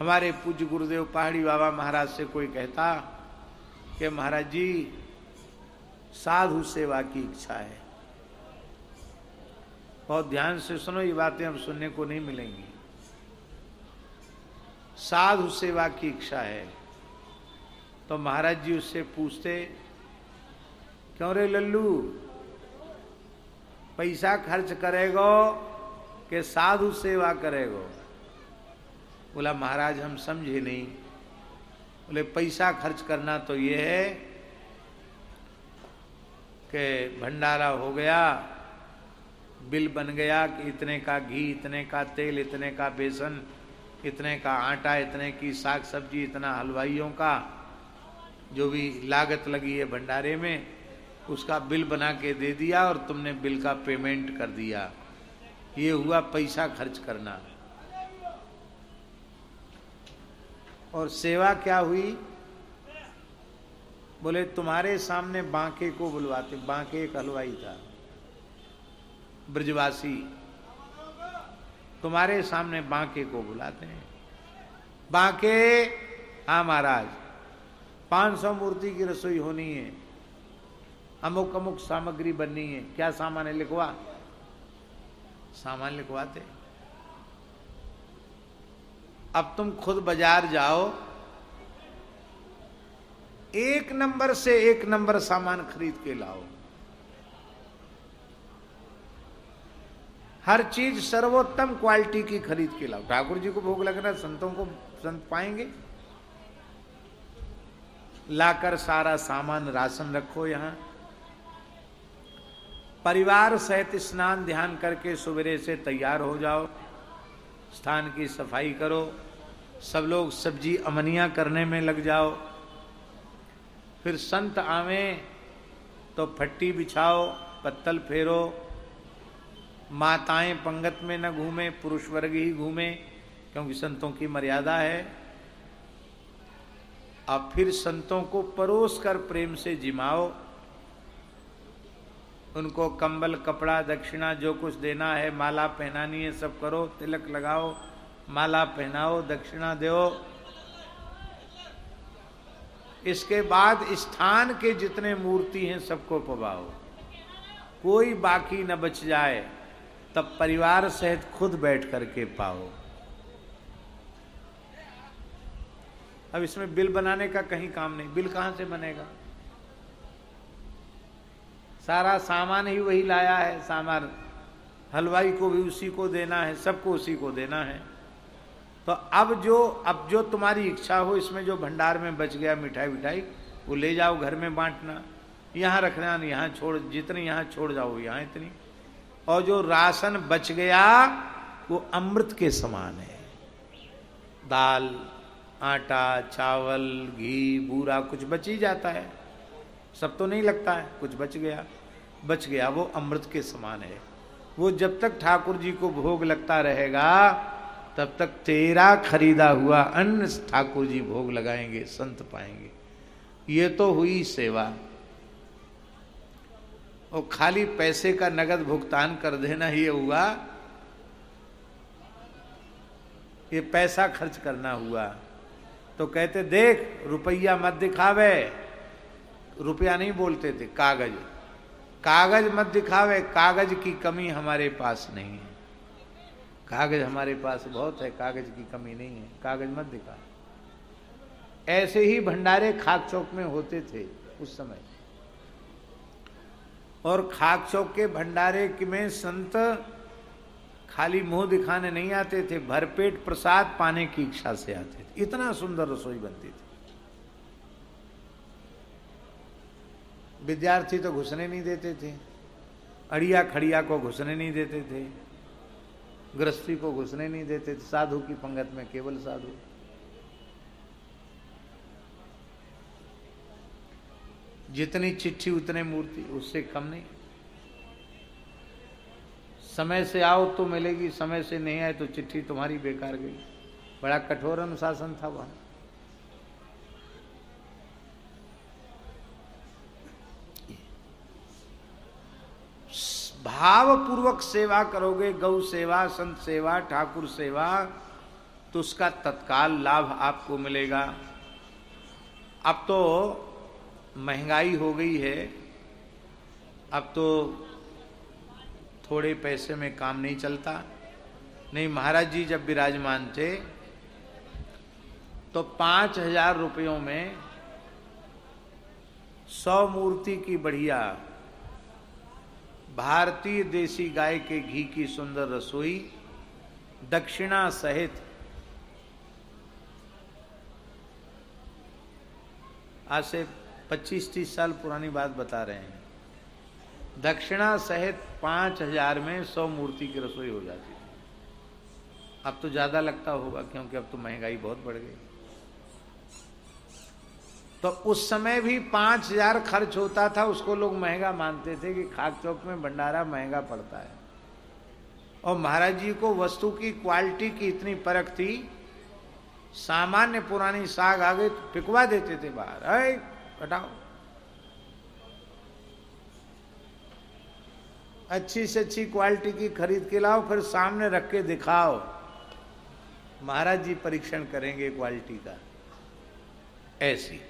हमारे पूज्य गुरुदेव पहाड़ी बाबा महाराज से कोई कहता कि महाराज जी साधु सेवा की इच्छा है, बहुत ध्यान से सुनो, ये बातें अब सुनने को नहीं मिलेंगी। साधु सेवा की इच्छा है तो महाराज जी उससे पूछते, क्यों रे लल्लू, पैसा खर्च करेगो कि साधु सेवा करेगो? बोला महाराज हम समझे नहीं। बोले पैसा खर्च करना तो ये है कि भंडारा हो गया, बिल बन गया कि इतने का घी, इतने का तेल, इतने का बेसन, इतने का आटा, इतने की साग सब्जी, इतना हलवाइयों का जो भी लागत लगी है भंडारे में, उसका बिल बना के दे दिया और तुमने बिल का पेमेंट कर दिया। ये हुआ पैसा खर्च करना। और सेवा क्या हुई? बोले तुम्हारे सामने बांके को बुलवाते। बांके एक हलवाई था, ब्रजवासी, तुम्हारे सामने बांके को बुलाते हैं। बांके, हाँ महाराज 500 मूर्ति की रसोई होनी है, अमुक अमुक सामग्री बननी है, क्या सामान है लिखवा। सामान लिखवाते। अब तुम खुद बाजार जाओ, एक नंबर से एक नंबर सामान खरीद के लाओ, हर चीज सर्वोत्तम क्वालिटी की खरीद के लाओ। ठाकुर जी को भोग लगना, संतों को संत पाएंगे। लाकर सारा सामान राशन रखो यहां, परिवार सहित स्नान ध्यान करके सवेरे से तैयार हो जाओ, स्थान की सफाई करो, सब लोग सब्जी अमनिया करने में लग जाओ। फिर संत आवे तो फट्टी बिछाओ, पत्तल फेरो, माताएं पंगत में न घूमे, पुरुष वर्ग ही घूमे, क्योंकि संतों की मर्यादा है। अब फिर संतों को परोस कर प्रेम से जिमाओ, उनको कंबल कपड़ा दक्षिणा जो कुछ देना है, माला पहनानी है सब करो, तिलक लगाओ, माला पहनाओ, दक्षिणा दो। इसके बाद स्थान के जितने मूर्ति हैं सबको पवाओ, कोई बाकी न बच जाए, तब परिवार सहित खुद बैठ करके पाओ। अब इसमें बिल बनाने का कहीं काम नहीं, बिल कहां से बनेगा? सारा सामान ही वही लाया है, सामान हलवाई को भी उसी को देना है, सबको उसी को देना है। तो अब जो तुम्हारी इच्छा हो, इसमें जो भंडार में बच गया मिठाई विठाई, वो ले जाओ घर में बांटना, यहाँ रखना, यहाँ छोड़, जितनी यहाँ छोड़ जाओ यहाँ इतनी। और जो राशन बच गया वो अमृत के समान है। दाल, आटा, चावल, घी, बूरा, कुछ बच ही जाता है, सब तो नहीं लगता है, कुछ बच गया वो अमृत के समान है। वो जब तक ठाकुर जी को भोग लगता रहेगा तब तक तेरा खरीदा हुआ अन्न ठाकुर जी भोग लगाएंगे, संत पाएंगे। ये तो हुई सेवा। और खाली पैसे का नगद भुगतान कर देना ये हुआ, ये पैसा खर्च करना हुआ। तो कहते देख रुपया मत दिखावे, रुपया नहीं बोलते थे, कागज, कागज मत दिखावे, कागज की कमी हमारे पास नहीं है, कागज हमारे पास बहुत है, कागज की कमी नहीं है, कागज मत दिखा। ऐसे ही भंडारे खाक चौक में होते थे उस समय। और खाक चौक के भंडारे में संत खाली मुंह दिखाने नहीं आते थे, भरपेट प्रसाद पाने की इच्छा से आते थे। इतना सुंदर रसोई बनती थी। विद्यार्थी तो घुसने नहीं देते थे, अड़िया खड़िया को घुसने नहीं देते थे, गृहस्थी को घुसने नहीं देते थे, साधु की पंगत में केवल साधु। जितनी चिट्ठी उतने मूर्ति, उससे कम नहीं। समय से आओ तो मिलेगी, समय से नहीं आए तो चिट्ठी तुम्हारी बेकार गई। बड़ा कठोर अनुशासन था वहां। भाव पूर्वक सेवा करोगे, गौ सेवा, संत सेवा, ठाकुर सेवा, तो उसका तत्काल लाभ आपको मिलेगा। अब तो महंगाई हो गई है, अब तो थोड़े पैसे में काम नहीं चलता। नहीं, महाराज जी जब विराजमान थे तो 5,000 रुपयों में 100 मूर्ति की बढ़िया भारतीय देसी गाय के घी की सुंदर रसोई दक्षिणा सहित, आज से 25-30 साल पुरानी बात बता रहे हैं, दक्षिणा सहित 5,000 में 100 मूर्ति की रसोई हो जाती थी। अब तो ज्यादा लगता होगा क्योंकि अब तो महंगाई बहुत बढ़ गई। तो उस समय भी 5,000 खर्च होता था, उसको लोग महंगा मानते थे कि खाक चौक में भंडारा महंगा पड़ता है। और महाराज जी को वस्तु की क्वालिटी की इतनी परख थी, सामान्य पुरानी साग आ गई तो फिकवा देते थे बाहर, अरे हटाओ, अच्छी से अच्छी क्वालिटी की खरीद के लाओ, फिर सामने रख के दिखाओ, महाराज जी परीक्षण करेंगे क्वालिटी का। ऐसी